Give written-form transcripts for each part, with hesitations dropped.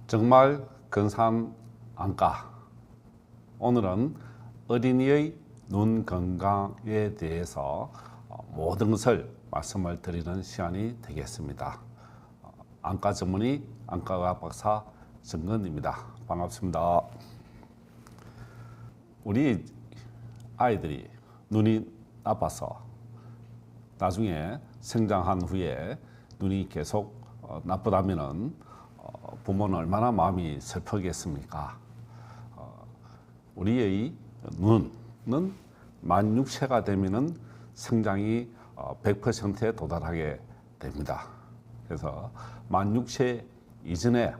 정말 근사한 안과. 오늘은 어린이의 눈 건강에 대해서 모든 것을 말씀을 드리는 시간이 되겠습니다. 안과 전문의 안과의학 박사 정근입니다. 반갑습니다. 우리 아이들이 눈이 나빠서 나중에 성장한 후에 눈이 계속 나쁘다면은 부모는 얼마나 마음이 슬프겠습니까? 우리의 눈은 만 6세가 되면은 성장이 100%에 도달하게 됩니다. 그래서 만 6세 이전에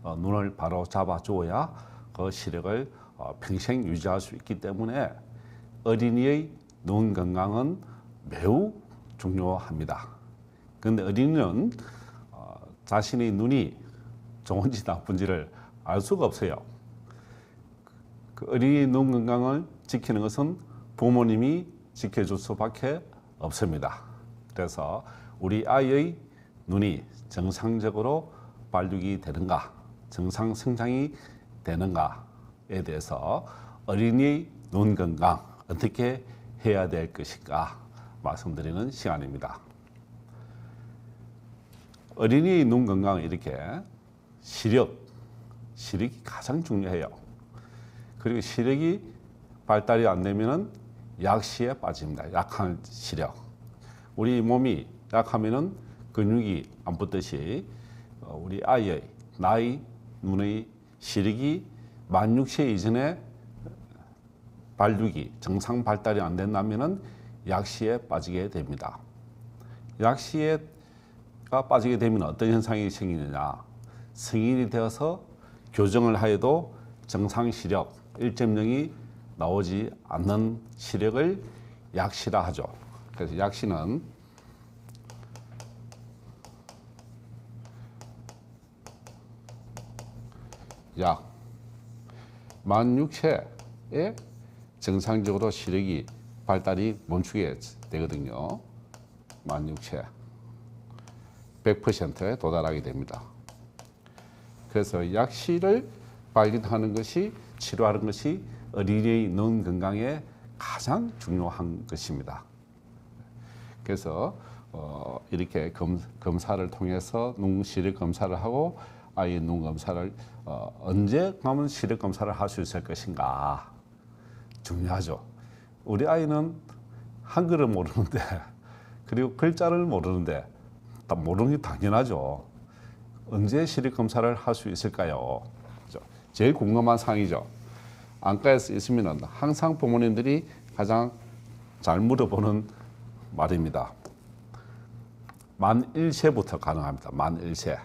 눈을 바로 잡아 주어야 그 시력을 평생 유지할 수 있기 때문에 어린이의 눈 건강은 매우 중요합니다. 그런데 어린이는 자신의 눈이 좋은지 나쁜지를 알 수가 없어요. 그 어린이 눈 건강을 지키는 것은 부모님이 지켜줄 수밖에 없습니다. 그래서 우리 아이의 눈이 정상적으로 발육이 되는가, 정상 성장이 되는가에 대해서 어린이의 눈 건강 어떻게 해야 될 것인가 말씀드리는 시간입니다. 어린이의 눈 건강은 이렇게 시력이 가장 중요해요. 그리고 시력이 발달이 안 되면은 약시에 빠집니다. 약한 시력. 우리 몸이 약하면은 근육이 안 붙듯이 우리 아이의 나이 눈의 시력이 만 6세 이전에 발육이 정상 발달이 안 된다면은 약시에 빠지게 됩니다. 약시에가 빠지게 되면 어떤 현상이 생기느냐? 성인이 되어서 교정을 하여도 정상 시력 1.0이 나오지 않는 시력을 약시라 하죠. 그래서 약시는 만 6세에 정상적으로 시력이 발달이 멈추게 되거든요. 만 6세 100%에 도달하게 됩니다. 그래서 약시를 발견하는 것이, 치료하는 것이 어린이의 눈 건강에 가장 중요한 것입니다. 그래서 이렇게 검사를 통해서 눈 시력 검사를 하고 아이의 눈 검사를 언제 가면 시력 검사를 할 수 있을 것인가 중요하죠. 우리 아이는 한글을 모르는데 그리고 글자를 모르는데 다 모르는 게 당연하죠. 언제 시력 검사를 할 수 있을까요? 제일 궁금한 사항이죠. 안과에서 있으면 항상 부모님들이 가장 잘 물어보는 말입니다. 만 1세부터 가능합니다. 만 1세.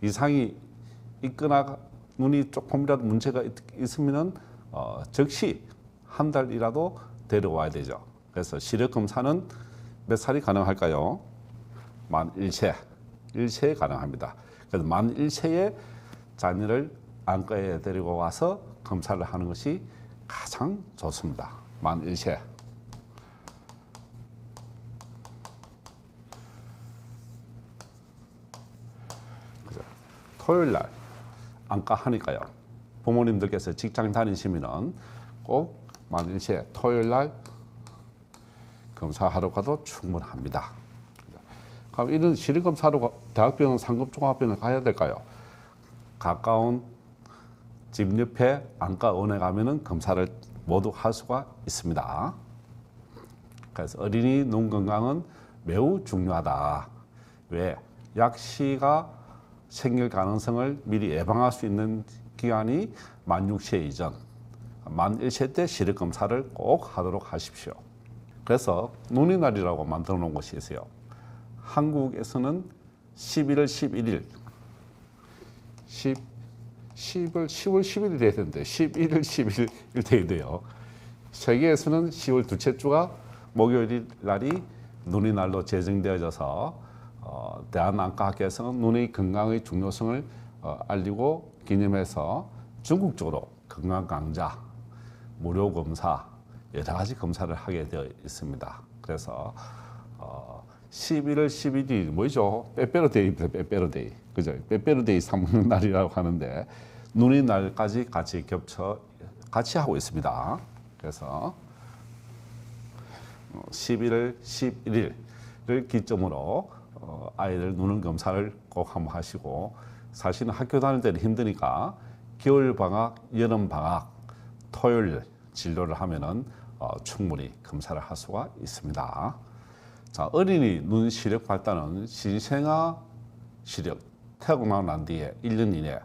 이상이 있거나 눈이 조금이라도 문제가 있으면 즉시 한 달이라도 데려와야 되죠. 그래서 시력 검사는 몇 살이 가능할까요? 만 1세. 1세에 가능합니다. 그래서 만 1세에 자녀를 안과에 데리고 와서 검사를 하는 것이 가장 좋습니다. 만 1세. 토요일 날 안과 하니까요. 부모님들께서 직장 다니시면은 꼭 만 1세 토요일 날 검사하러 가도 충분합니다. 그럼 이런 시력 검사로 대학병원, 상급종합병원을 가야 될까요? 가까운 집 옆에 안과원에 가면은 검사를 모두 할 수가 있습니다. 그래서 어린이 눈 건강은 매우 중요하다. 왜? 약시가 생길 가능성을 미리 예방할 수 있는 기간이 만 6세 이전, 만 1세 때 시력 검사를 꼭 하도록 하십시오. 그래서 눈의 날이라고 만들어 놓은 것이 있어요. 한국에서는 11월 11일, 10월 11일이 돼야 되는데 11월 11일 돼야 돼요. 세계에서는 10월 둘째 주가 목요일 날이 눈의 날로 제정되어져서 대한안과학회에서는 눈의 건강의 중요성을 알리고 기념해서 전국적으로 건강 강좌, 무료 검사, 여러 가지 검사를 하게 되어 있습니다. 그래서 11월 11일 뭐죠? 빼빼로데이입니다. 빼빼로데이. 그죠? 빼빼로데이 사 먹는 날이라고 하는데 눈의 날까지 같이 하고 있습니다. 그래서 11월 11일을 기점으로 아이들 눈 검사를 꼭 한번 하시고, 사실은 학교 다닐 때는 힘드니까 겨울 방학, 여름 방학, 토요일 진료를 하면은 충분히 검사를 할 수가 있습니다. 자, 어린이 눈 시력 발달은 신생아 시력, 태어나고 난 뒤에 1년 이내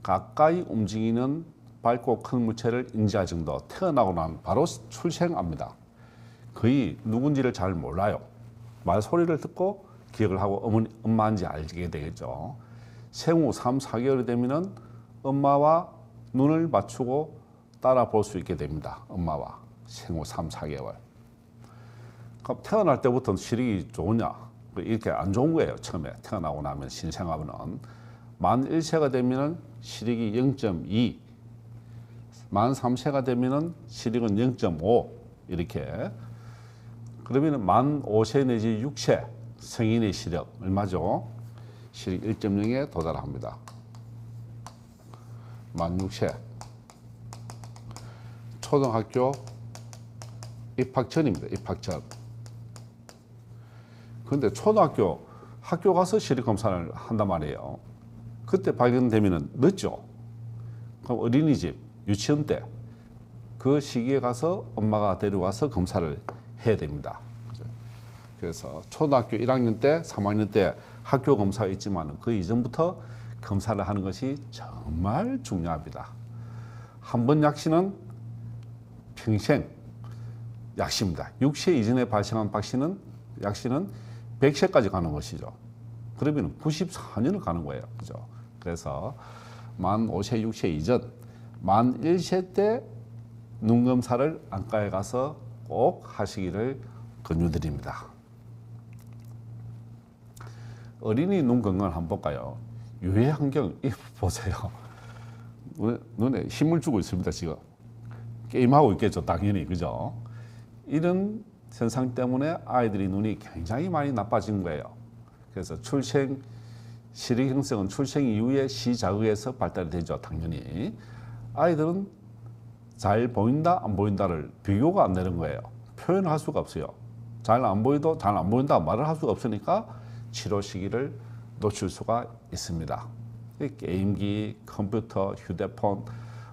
가까이 움직이는 밝고 큰 물체를 인지할 정도, 태어나고 난 바로 출생합니다. 거의 누군지를 잘 몰라요. 말소리를 듣고 기억을 하고 엄마인지 알게 되겠죠. 생후 3, 4개월이 되면은 엄마와 눈을 맞추고 따라 볼 수 있게 됩니다. 엄마와 생후 3, 4개월. 그럼 태어날 때부터 시력이 좋으냐? 이렇게 안 좋은 거예요. 처음에 태어나고 나면 신생아는 만 1세가 되면은 시력이 0.2, 만 3세가 되면은 시력은 0.5 이렇게. 그러면은 만 5세 내지 6세 성인의 시력 얼마죠? 시력 1.0에 도달합니다. 만 6세 초등학교 입학 전입니다. 입학 전. 그런데 초등학교 학교 가서 시력 검사를 한단 말이에요. 그때 발견되면 늦죠. 그럼 어린이집, 유치원 때 그 시기에 가서 엄마가 데려가서 검사를 해야 됩니다. 그래서 초등학교 1학년 때, 3학년 때 학교 검사가 있지만 그 이전부터 검사를 하는 것이 정말 중요합니다. 한 번 약시는 평생 약시입니다. 6세 이전에 발생한 약시는 100세까지 가는 것이죠. 그러면 94년을 가는 거예요. 그죠? 그래서 만 5세, 6세 이전, 만 1세 때 눈 검사를 안과에 가서 꼭 하시기를 권유드립니다. 어린이 눈 건강을 한번 볼까요? 유해 환경, 보세요. 눈에 힘을 주고 있습니다, 지금. 게임하고 있겠죠, 당연히. 그죠? 이런 현상 때문에 아이들이 눈이 굉장히 많이 나빠진 거예요. 그래서 시력 형성은 출생 이후에 시자극에서 발달이 되죠, 당연히. 아이들은 잘 보인다, 안 보인다를 비교가 안 되는 거예요. 표현을 할 수가 없어요. 잘 안 보인다 말을 할 수가 없으니까 치료 시기를 놓칠 수가 있습니다. 게임기, 컴퓨터, 휴대폰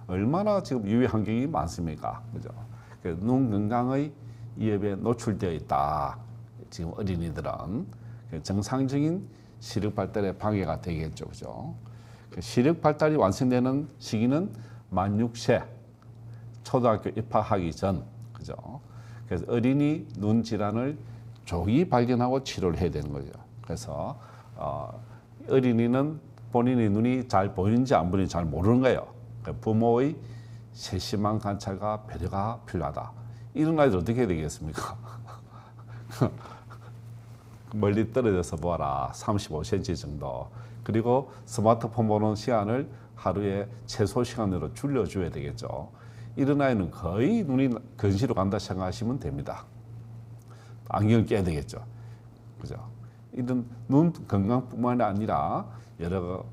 얼마나 지금 유해 환경이 많습니까? 그죠? 눈 건강의 위협에 노출되어 있다. 지금 어린이들은 정상적인 시력 발달에 방해가 되겠죠. 그죠? 시력 발달이 완성되는 시기는 만 6세 초등학교 입학하기 전. 그죠? 그래서 어린이 눈 질환을 조기 발견하고 치료를 해야 되는 거죠. 그래서 어린이는 본인의 눈이 잘 보이는지 안 보이는지 잘 모르는 거예요. 부모의 세심한 관찰과 배려가 필요하다. 이런 아이들 어떻게 해야 되겠습니까? 멀리 떨어져서 보아라. 35cm 정도. 그리고 스마트폰 보는 시간을 하루에 최소 시간으로 줄여줘야 되겠죠. 이런 아이는 거의 눈이 건시로 간다 생각하시면 됩니다. 안경을 껴야 되겠죠. 그죠? 이런 눈 건강뿐만 아니라 여러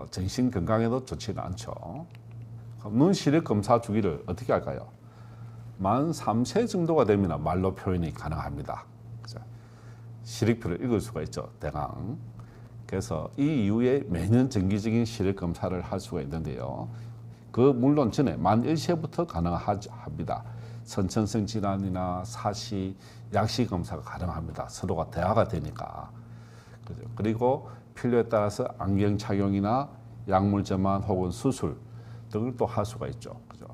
정신 건강에도 좋지는 않죠. 눈 시력 검사 주기를 어떻게 할까요? 만 3세 정도가 되면 말로 표현이 가능합니다. 그죠? 시력표를 읽을 수가 있죠, 대강. 그래서 이 이후에 매년 정기적인 시력 검사를 할 수가 있는데요. 물론 전에 만 1세부터 가능합니다. 선천성 질환이나 사시, 약시 검사가 가능합니다. 서로가 대화가 되니까. 그죠? 그리고 필요에 따라서 안경 착용이나 약물 점환 혹은 수술 등을 또 할 수가 있죠. 그죠?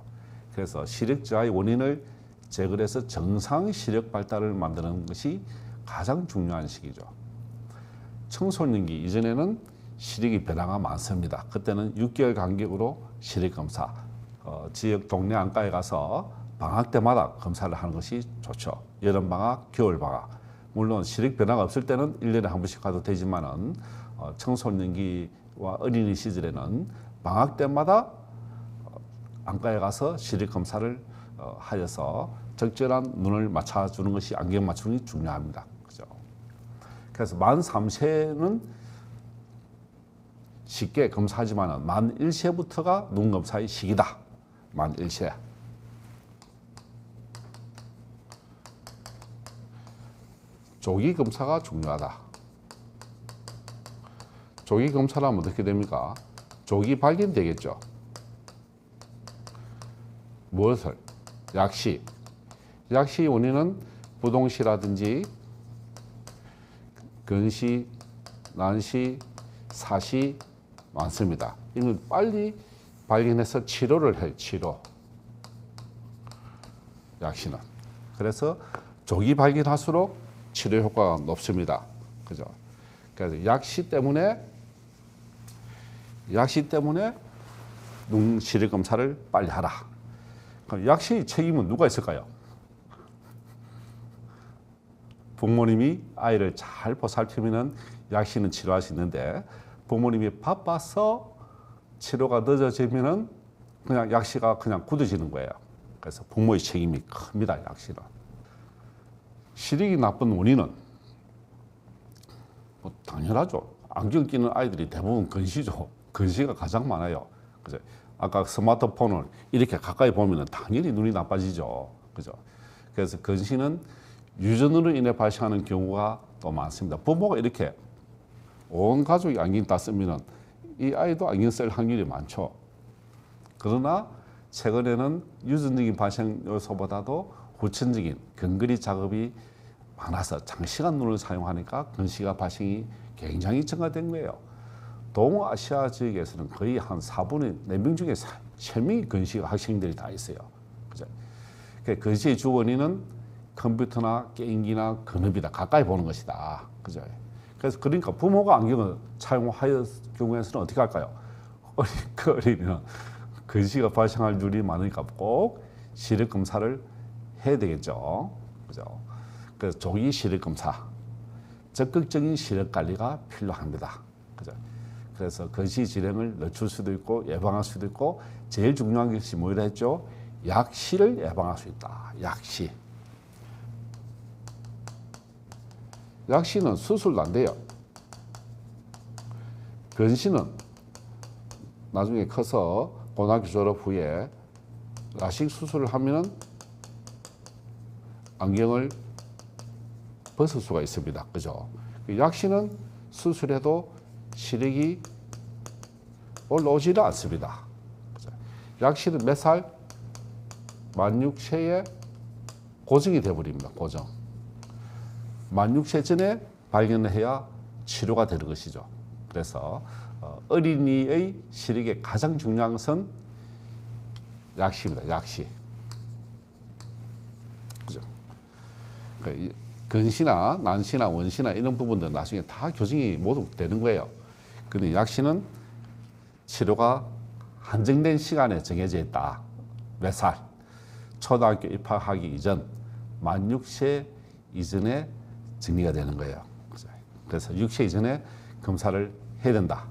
그래서 시력 저하의 원인을 제거해서 정상 시력 발달을 만드는 것이 가장 중요한 시기죠. 청소년기 이전에는 시력이 변화가 많습니다. 그때는 6개월 간격으로 시력 검사, 지역 동네 안과에 가서 방학 때마다 검사를 하는 것이 좋죠. 여름 방학, 겨울 방학. 물론 시력 변화가 없을 때는 1년에 한 번씩 가도 되지만은 청소년기와 어린이 시절에는 방학 때마다 안과에 가서 시력 검사를 하여서 적절한 눈을 맞춰주는 것이, 안경 맞추는 게 중요합니다. 그죠? 그래서 만 3세는 쉽게 검사하지만 만 1세부터가 눈 검사의 시기다. 만 1세. 조기 검사가 중요하다. 조기 검사를 하면 어떻게 됩니까? 조기 발견되겠죠. 무엇을? 약시. 약시 원인은 부동시라든지 근시, 난시, 사시 많습니다. 이건 빨리 발견해서 치료를 해요. 치료. 약시는. 그래서 조기 발견할수록 치료 효과가 높습니다. 그죠? 그래서 약시 때문에 눈 시력 검사를 빨리 하라. 그럼 약시 책임은 누가 있을까요? 부모님이 아이를 잘 보살피면 약시는 치료할 수 있는데 부모님이 바빠서 치료가 늦어지면 그냥 약시가 그냥 굳어지는 거예요. 그래서 부모의 책임이 큽니다. 약시는. 시력이 나쁜 원인은 뭐 당연하죠. 안경 끼는 아이들이 대부분 근시죠. 근시가 가장 많아요. 그죠? 아까 스마트폰을 이렇게 가까이 보면 당연히 눈이 나빠지죠. 그죠? 그래서 근시는 유전으로 인해 발생하는 경우가 또 많습니다. 부모가 이렇게 온 가족이 안경 다 쓰면 이 아이도 안경 쓸 확률이 많죠. 그러나 최근에는 유전적인 발생 요소보다도 후천적인 근거리 작업이 많아서 장시간 눈을 사용하니까 근시가 발생이 굉장히 증가된 거예요. 동아시아 지역에서는 거의 한 4분의 4명 중에 3명이 근시가 학생들이 다 있어요. 그죠? 근시의 주 원인은 컴퓨터나 게임기나 근업이다. 가까이 보는 것이다. 그죠? 그래서 그러니까 부모가 안경을 사용하여 경우에서는 어떻게 할까요? 어린이는 근시가 발생할 률이 많으니까 꼭 시력 검사를 해야 되겠죠. 그죠? 그래서 조기 시력 검사, 적극적인 시력 관리가 필요합니다. 그죠? 그래서 근시 질환을 늦출 수도 있고 예방할 수도 있고 제일 중요한 것이 뭐라 했죠? 약시를 예방할 수 있다. 약시. 약시는 수술도 안 돼요. 근시는 나중에 커서 고등학교 졸업 후에 라식 수술을 하면은 안경을 벗을 수가 있습니다. 그죠? 약시는 수술해도 시력이 올라오지는 않습니다. 그죠? 약시는 몇 살? 만 6세에 고정이 되어버립니다. 고정. 만 6세 전에 발견을 해야 치료가 되는 것이죠. 그래서 어린이의 시력에 가장 중요한 것은 약시입니다. 약시. 그죠? 근시나 난시나 원시나 이런 부분들 나중에 다 교정이 모두 되는 거예요. 근데 약시는 치료가 한정된 시간에 정해져 있다. 몇 살? 초등학교 입학하기 이전, 만 6세 이전에 정리가 되는 거예요. 그래서 6세 이전에 검사를 해야 된다.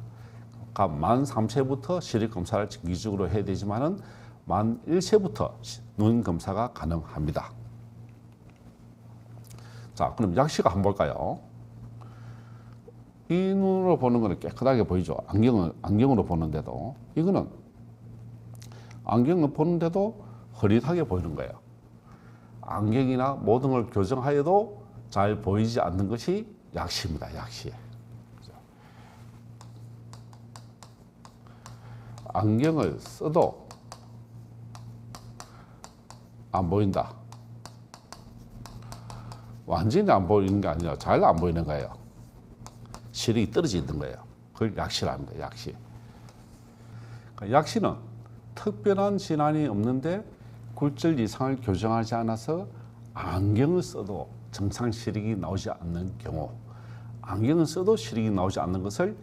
만 3세부터 시력 검사를 정기적으로 해야 되지만은 만 1세부터 눈 검사가 가능합니다. 자, 그럼 약시가 한번 볼까요? 이 눈으로 보는 거는 깨끗하게 보이죠. 안경으로 보는데도 이거는 안경을 보는데도 흐릿하게 보이는 거예요. 안경이나 모든 걸 교정하여도 잘 보이지 않는 것이 약시입니다. 약시. 안경을 써도 안 보인다. 완전히 안 보이는 게 아니라 잘 안 보이는 거예요. 시력이 떨어져 있는 거예요. 그걸 약시랍니다. 약시. 약시는 특별한 질환이 없는데 굴절 이상을 교정하지 않아서 안경을 써도 정상 시력이 나오지 않는 경우, 안경을 써도 시력이 나오지 않는 것을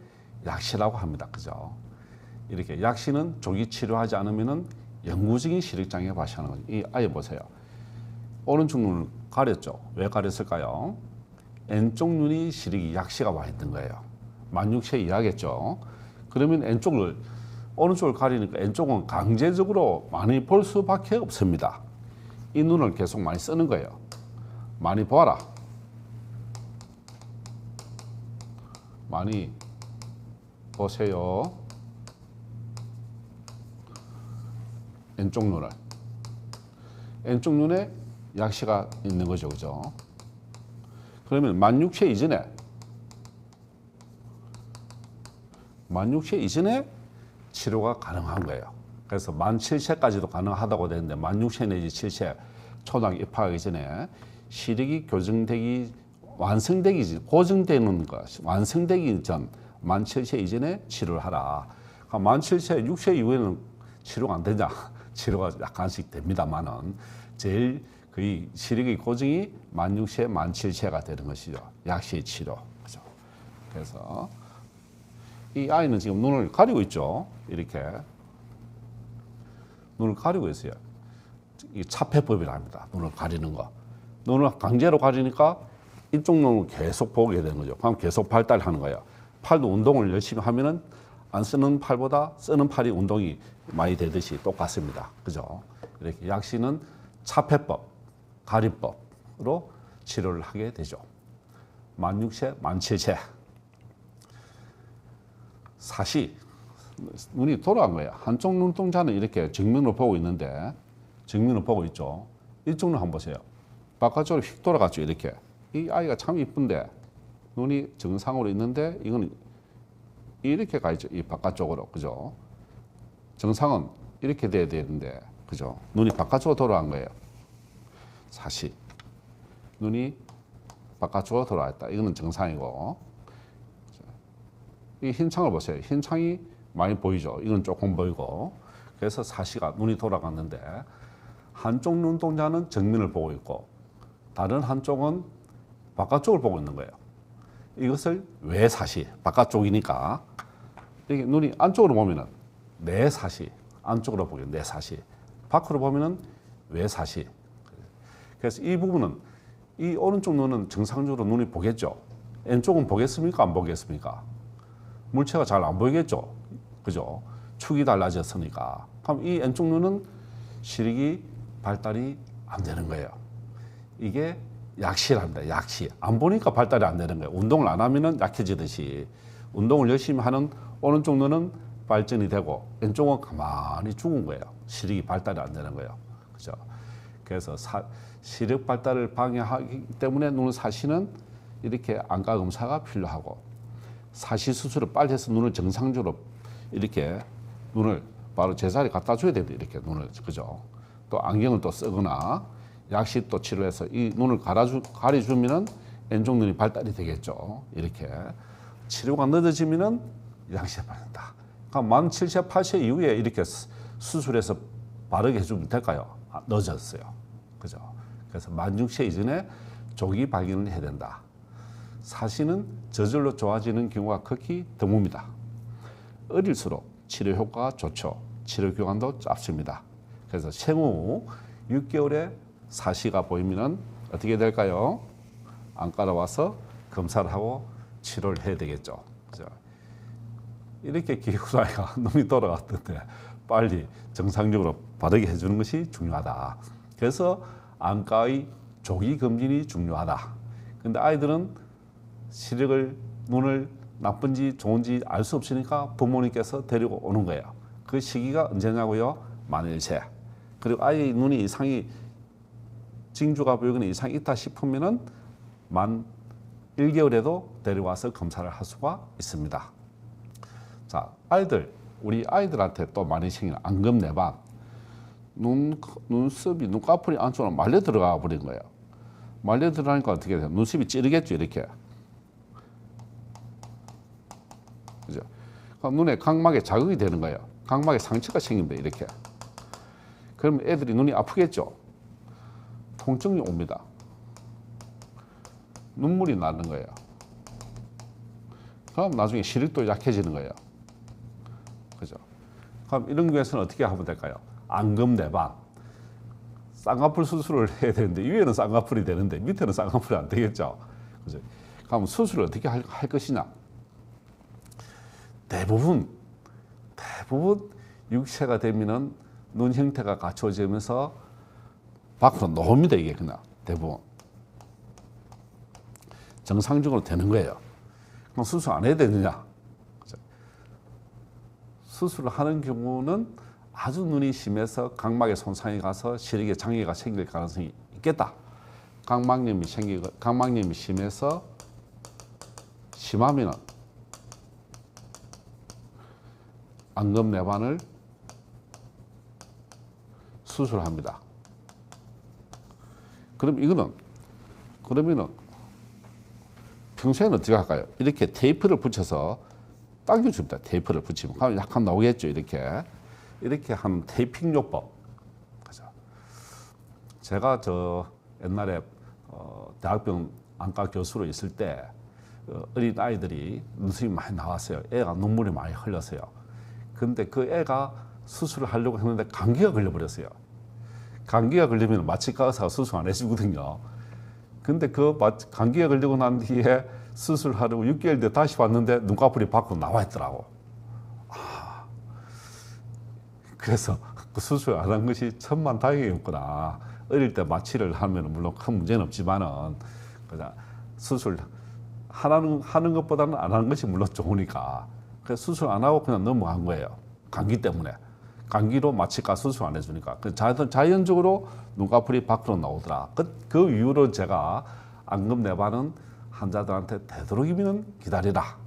약시라고 합니다. 그죠? 이렇게 약시는 조기 치료하지 않으면 영구적인 시력장애가 발생하는 거죠. 이 아이 보세요. 오른쪽 눈을 가렸죠. 왜 가렸을까요? 왼쪽 눈이 시력이 약시가 와 있는 거예요. 만 6세 이하겠죠. 그러면 오른쪽을 가리니까 왼쪽은 강제적으로 많이 볼 수밖에 없습니다. 이 눈을 계속 많이 쓰는 거예요. 많이 보아라. 많이 보세요. 왼쪽 눈을. 왼쪽 눈에 약시가 있는 거죠. 그죠? 그러면 16,000 이전에 치료가 가능한 거예요. 그래서 17,000까지도 가능하다고 되는데 16,000 내지 7,000 초등학교 입학하기 전에 시력이 교정되기 완성되기 고정되는 것 완성되기 전 17,000 이전에 치료를 하라. 17,000, 6,000 이후에는 치료가 안 되냐? 치료가 약간씩 됩니다만은 제일 거의 시력의 고정이 16,000, 17,000가 되는 것이죠. 약시의 치료. 그죠? 그래서 이 아이는 지금 눈을 가리고 있죠. 이렇게 눈을 가리고 있어요. 이 차폐법이라 합니다. 눈을 가리는 거. 눈을 강제로 가리니까 이쪽 눈을 계속 보게 되는 거죠. 그럼 계속 발달하는 거예요. 팔도 운동을 열심히 하면은 안 쓰는 팔보다 쓰는 팔이 운동이 많이 되듯이 똑같습니다. 그죠? 이렇게 약시는 차폐법, 가리법으로 치료를 하게 되죠. 16,000, 17,000. 사시, 눈이 돌아간 거예요. 한쪽 눈동자는 이렇게 정면으로 보고 있는데, 정면으로 보고 있죠. 이쪽 눈 한번 보세요. 바깥쪽으로 휙 돌아갔죠. 이렇게. 이 아이가 참 이쁜데, 눈이 정상으로 있는데, 이거는 이렇게 가 있죠. 이 바깥쪽으로. 그죠? 정상은 이렇게 돼야 되는데, 그죠? 눈이 바깥쪽으로 돌아간 거예요. 사시. 눈이 바깥쪽으로 돌아왔다. 이거는 정상이고, 이 흰 창을 보세요. 흰 창이 많이 보이죠. 이건 조금 보이고. 그래서 사시가 눈이 돌아갔는데 한쪽 눈동자는 정면을 보고 있고 다른 한쪽은 바깥쪽을 보고 있는 거예요. 이것을 외사시, 바깥쪽이니까 이렇게 눈이 안쪽으로 보면은 내사시, 안쪽으로 보게 내사시, 밖으로 보면은 외사시. 그래서 이 부분은 이 오른쪽 눈은 정상적으로 눈이 보겠죠. 왼쪽은 보겠습니까? 안 보겠습니까? 물체가 잘 안 보이겠죠. 그죠? 축이 달라졌으니까. 그럼 이 왼쪽 눈은 시력이 발달이 안 되는 거예요. 이게 약시랍니다. 약시. 안 보니까 발달이 안 되는 거예요. 운동을 안 하면은 약해지듯이 운동을 열심히 하는 오른쪽 눈은 발전이 되고 왼쪽은 가만히 죽은 거예요. 시력이 발달이 안 되는 거예요. 그죠? 그래서 시력 발달을 방해하기 때문에 눈 사시는 이렇게 안과 검사가 필요하고 사시 수술을 빨리 해서 눈을 정상적으로 이렇게 눈을 바로 제자리 갖다 줘야 됩니다. 이렇게 눈을. 그죠? 또 안경을 또 쓰거나 약시 또 치료해서 이 눈을 가려주면은 왼쪽 눈이 발달이 되겠죠. 이렇게. 치료가 늦어지면은 약시에 빠진다. 그러니까 17,000, 8,000 이후에 이렇게 수술해서 바르게 해주면 될까요? 늦었어요. 그죠? 그래서 16,000 이전에 조기 발견을 해야 된다. 사시는 저절로 좋아지는 경우가 극히 드뭅니다. 어릴수록 치료 효과가 좋죠. 치료 기간도 짧습니다. 그래서 생후 6개월에 사시가 보이면 어떻게 될까요? 안과로 와서 검사를 하고 치료를 해야 되겠죠. 그죠? 이렇게 키우는 아이가 눈이 돌아갔던데 빨리 정상적으로 바르게 해주는 것이 중요하다. 그래서 안과의 조기 검진이 중요하다. 근데 아이들은 시력을 눈을 나쁜지 좋은지 알 수 없으니까 부모님께서 데리고 오는 거예요. 그 시기가 언제냐고요? 만일세. 그리고 아이 눈이 이상이 징조가 보이거나 이상이 있다 싶으면은 만 1개월에도 데려와서 검사를 할 수가 있습니다. 자, 우리 아이들한테 또 많이 생기는 안검내방, 눈썹이 눈꺼풀이 안쪽으로 말려 들어가 버린 거예요. 말려 들어가니까 어떻게 돼요? 눈썹이 찌르겠죠, 이렇게. 그죠? 그럼 눈에 각막에 자극이 되는 거예요. 각막에 상처가 생깁니다, 이렇게. 그러면 애들이 눈이 아프겠죠? 통증이 옵니다. 눈물이 나는 거예요. 그럼 나중에 시력도 약해지는 거예요. 그죠? 그럼 이런 경우에서는 어떻게 하면 될까요? 안검내방. 쌍꺼풀 수술을 해야 되는데 위에는 쌍꺼풀이 되는데 밑에는 쌍꺼풀이 안 되겠죠. 그죠? 그럼 수술을 어떻게 할 것이냐? 대부분 6세가 되면은 눈 형태가 갖춰지면서 밖으로 나옵니다. 이게 그냥 대부분 정상적으로 되는 거예요. 그럼 수술 안 해야 되느냐? 그죠? 수술을 하는 경우는 아주 눈이 심해서 각막에 손상이 가서 시력에 장애가 생길 가능성이 있겠다. 각막염이 심해서 심하면은 안검 내반을 수술합니다. 그러면은 평소에는 어떻게 할까요? 이렇게 테이프를 붙여서 당겨줍니다. 테이프를 붙이면 그럼 약간 나오겠죠. 이렇게 하는 테이핑 요법. 그죠? 제가 저 옛날에 대학병 안과 교수로 있을 때 어린 아이들이 눈썹이 많이 나왔어요. 애가 눈물이 많이 흘렸어요. 근데 그 애가 수술을 하려고 했는데 감기가 걸려버렸어요. 감기가 걸리면 마취과 의사가 수술 안 해주거든요. 근데 그 감기가 걸리고 난 뒤에 수술하려고 6개월 뒤에 다시 왔는데 눈꺼풀이 밖으로 나와 있더라고. 그래서 그 수술 안 한 것이 천만다행이었구나. 어릴 때 마취를 하면 물론 큰 문제는 없지만은 그냥 수술 하는 것보다는 안 하는 것이 물론 좋으니까. 그래서 수술 안 하고 그냥 넘어간 거예요. 감기 때문에. 감기로 마취과 수술 안 해주니까. 자연적으로 눈꺼풀이 밖으로 나오더라. 그 이후로 제가 안검 내반은 환자들한테 되도록이면 기다리라.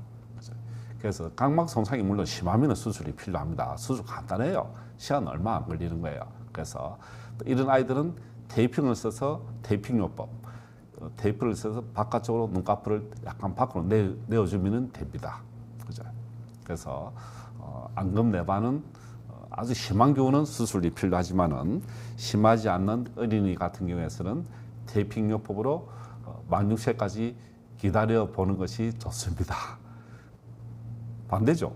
그래서 각막 손상이 물론 심하면 수술이 필요합니다. 수술 간단해요. 시간 얼마 안 걸리는 거예요. 그래서 이런 아이들은 테이핑을 써서 테이핑 요법, 테이프를 써서 바깥쪽으로 눈꺼풀을 약간 밖으로 내어주면 됩니다. 그죠? 그래서 안검 내반은 아주 심한 경우는 수술이 필요하지만은 심하지 않는 어린이 같은 경우에서는 테이핑 요법으로 만 6세까지 기다려 보는 것이 좋습니다. 반대죠.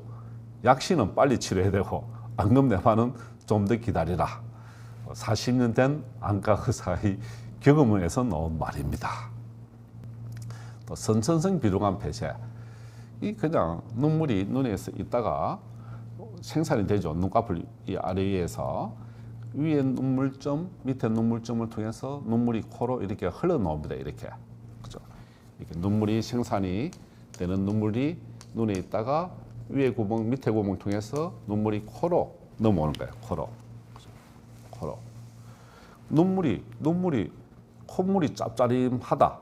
약시는 빨리 치료해야 되고 안검 내반은 좀 더 기다리라. 40년 된 안과 의사의 경험에서 나온 말입니다. 또 선천성 비루감 폐쇄. 이 그냥 눈물이 눈에서 있다가 생산이 되죠. 눈꺼풀 이 아래위에서 위에 눈물점, 밑에 눈물점을 통해서 눈물이 코로 이렇게 흘러나옵니다. 이렇게. 그죠? 이렇게 눈물이 생산이 되는 눈물이 눈에 있다가 위에 구멍, 밑에 구멍 통해서 눈물이 코로 넘어오는 거예요. 코로. 그죠? 코로. 눈물이 콧물이 짭짜림하다.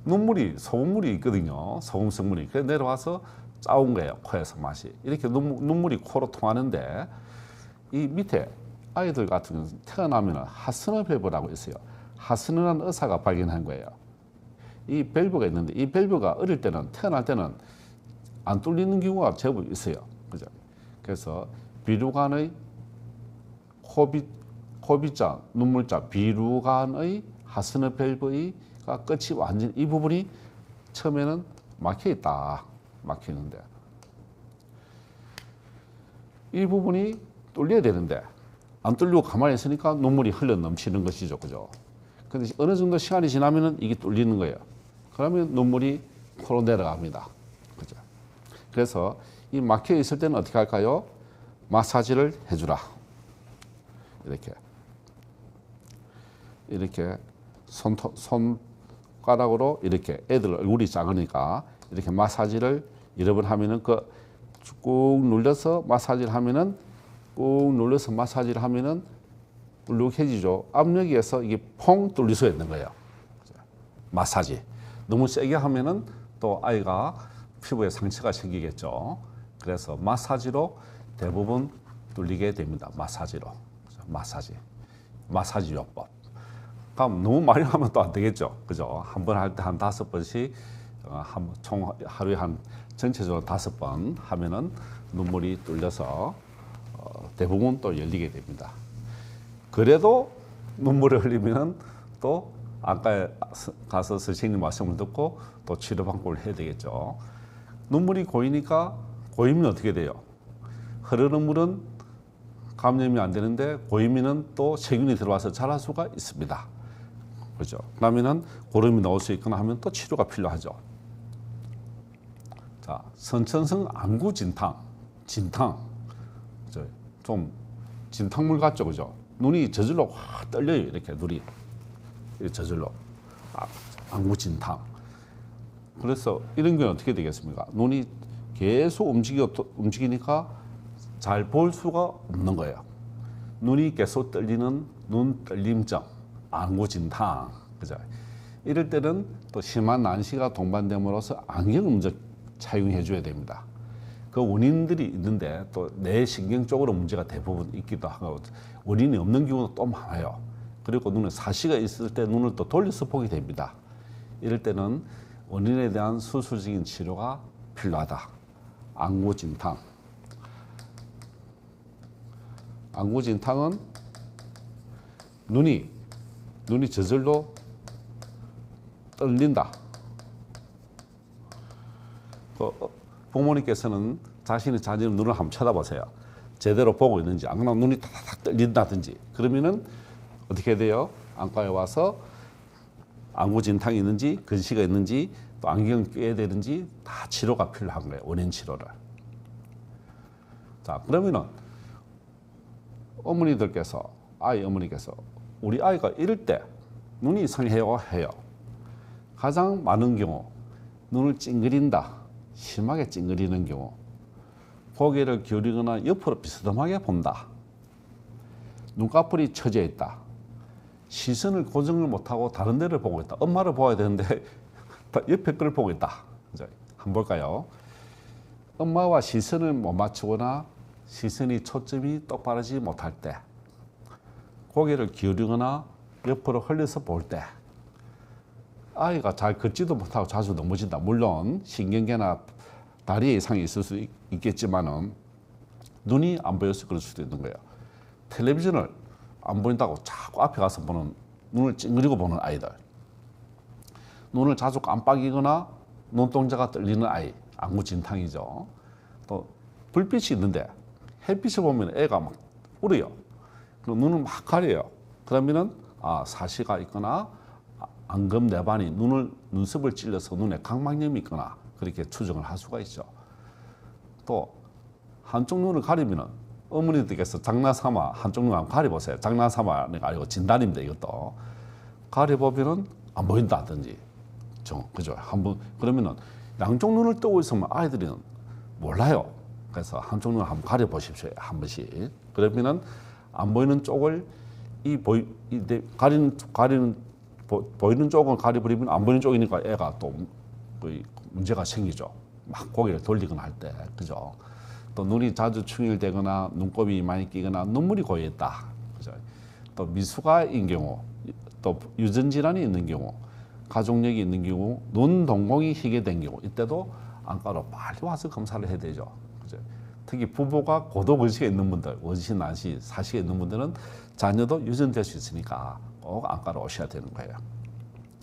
눈물이 소금물이 있거든요. 소금 성분이. 그래서 내려와서 짜온 거예요. 코에서 맛이. 이렇게 눈물이 코로 통하는데 이 밑에 아이들 같은 경우는 태어나면 하스너 밸브라고 있어요. 하스너라는 의사가 발견한 거예요. 이 밸브가 있는데 이 밸브가 어릴 때는 태어날 때는 안 뚫리는 경우가 제법 있어요. 그죠? 그래서 비루관의 코비자, 눈물자, 비루관의 하스너 밸브가 끝이 완전 이 부분이 처음에는 막혀 있다. 막히는데 이 부분이 뚫려야 되는데 안 뚫리고 가만히 있으니까 눈물이 흘러 넘치는 것이죠. 그죠? 근데 어느 정도 시간이 지나면은 이게 뚫리는 거예요. 그러면 눈물이 코로 내려갑니다. 그죠? 그래서 이 막혀 있을 때는 어떻게 할까요? 마사지를 해주라. 이렇게 손가락으로 이렇게 애들 얼굴이 작으니까 이렇게 마사지를 여러 번 하면은 꾹 눌러서 마사지를 하면은 꾹 눌러서 마사지를 하면은 불룩해지죠. 압력에서 이게 퐁 뚫릴 수 있는 거예요. 마사지. 너무 세게 하면은 또 아이가 피부에 상처가 생기겠죠. 그래서 마사지로 대부분 뚫리게 됩니다. 마사지로. 마사지 요법. 다음 너무 많이 하면 또 안 되겠죠. 그죠? 한 번 할 때 한 5번씩 총 하루에 전체적으로 5번 하면은 눈물이 뚫려서 대부분 또 열리게 됩니다. 그래도 눈물을 흘리면 또 안과에 가서 선생님 말씀을 듣고 또 치료 방법을 해야 되겠죠. 눈물이 고이면 어떻게 돼요? 흐르는 물은 감염이 안 되는데 고이면 또 세균이 들어와서 자랄 수가 있습니다. 그렇죠? 그러면은 고름이 나올 수 있거나 하면 또 치료가 필요하죠. 자, 선천성 안구 진탕. 좀 진탕물 같죠, 그죠? 눈이 저절로 확 떨려요, 이렇게 눈이 저절로 안구 진탕. 그래서 이런 경우는 어떻게 되겠습니까? 눈이 계속 움직이니까 잘 볼 수가 없는 거예요. 눈이 계속 떨리는 눈 떨림증, 안구진탕, 그죠? 이럴 때는 또 심한 난시가 동반됨으로써 안경을 먼저 착용해 줘야 됩니다. 그 원인들이 있는데 또 뇌신경 쪽으로 문제가 대부분 있기도 하고 원인이 없는 경우도 또 많아요. 그리고 눈에 사시가 있을 때 눈을 또 돌려서 보게 됩니다. 이럴 때는 원인에 대한 수술적인 치료가 필요하다. 안구진탕. 안구진탕은 눈이 저절로 떨린다. 부모님께서는 자신의 자녀의 눈을 한번 쳐다보세요. 제대로 보고 있는지, 안 그러면 눈이 탁탁 떨린다든지, 그러면은 어떻게 돼요? 안과에 와서 안구진탕이 있는지, 근시가 있는지, 또 안경을 껴야 되는지 다 치료가 필요한 거예요. 원인 치료를. 자, 그러면은 어머니께서 우리 아이가 이럴 때 눈이 이상해요 해요. 가장 많은 경우 눈을 찡그린다, 심하게 찡그리는 경우, 고개를 기울이거나 옆으로 비스듬하게 본다, 눈꺼풀이 처져 있다, 시선을 고정을 못하고 다른 데를 보고 있다. 엄마를 보아야 되는데 옆에 걸 보고 있다. 한번 볼까요? 엄마와 시선을 못 맞추거나 시선이 초점이 똑바르지 못할 때, 고개를 기울이거나 옆으로 흘려서 볼 때, 아이가 잘 걷지도 못하고 자주 넘어진다. 물론 신경계나 다리에 이상이 있을 수 있겠지만은 눈이 안 보여서 그럴 수도 있는 거예요. 텔레비전을 안 보인다고 자꾸 앞에 가서 보는, 눈을 찡그리고 보는 아이들, 눈을 자주 깜빡이거나 눈동자가 떨리는 아이, 안구진탕이죠. 또 불빛이 있는데 햇빛을 보면 애가 막 울어요. 그럼 눈을 막 가려요. 그러면은 사시가 있거나 안검내반이 눈썹을 찔러서 눈에 각막염이 있거나 그렇게 추정을 할 수가 있죠. 또 한쪽 눈을 가리면은 어머니들께서 장난삼아 한쪽 눈 한번 가려보세요. 장난삼아가 아니고 진단입니다. 이것도 가려보면은 안 보인다든지, 그죠? 한번 그러면은 양쪽 눈을 뜨고 있으면 아이들은 몰라요. 그래서 한쪽 눈을 한번 가려보십시오. 한 번씩. 그러면은 안 보이는 쪽을 보이는 쪽을 가려버리면 안 보이는 쪽이니까 애가 또 문제가 생기죠. 막 고개를 돌리거나 할 때, 그죠? 또 눈이 자주 충혈되거나 눈곱이 많이 끼거나 눈물이 고여있다, 그죠? 또 미숙아인 경우, 또 유전 질환이 있는 경우, 가족력이 있는 경우, 눈 동공이 희게 된 경우, 이때도 안과로 빨리 와서 검사를 해야 되죠, 그죠? 특히 부부가 고도 원시가 있는 분들, 원시, 난시, 사시가 있는 분들은 자녀도 유전될 수 있으니까 꼭 안과로 오셔야 되는 거예요.